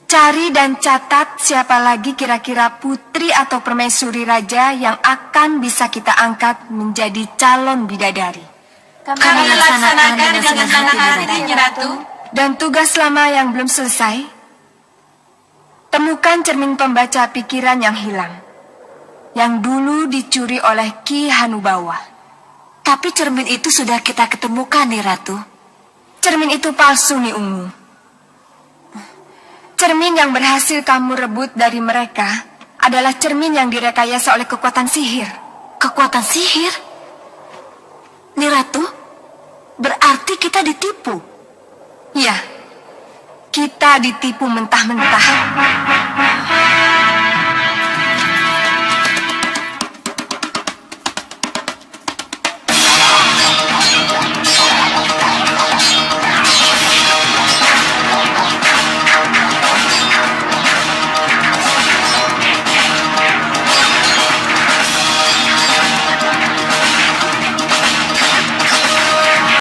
Cari dan catat siapa lagi kira-kira putri atau permaisuri raja yang akan bisa kita angkat menjadi calon bidadari. Kami laksanakan dengan senang hati, Ni Ratu. Dan tugas lama yang belum selesai, temukan cermin pembaca pikiran yang hilang, yang dulu dicuri oleh Ki Hanubawa. Tapi cermin itu sudah kita ketemukan, Ni Ratu. Cermin itu palsu, Ni Ungu. Cermin yang berhasil kamu rebut dari mereka adalah cermin yang direkayasa oleh kekuatan sihir. Kekuatan sihir? Ni Ratu, berarti kita ditipu. Ya, kita ditipu mentah-mentah.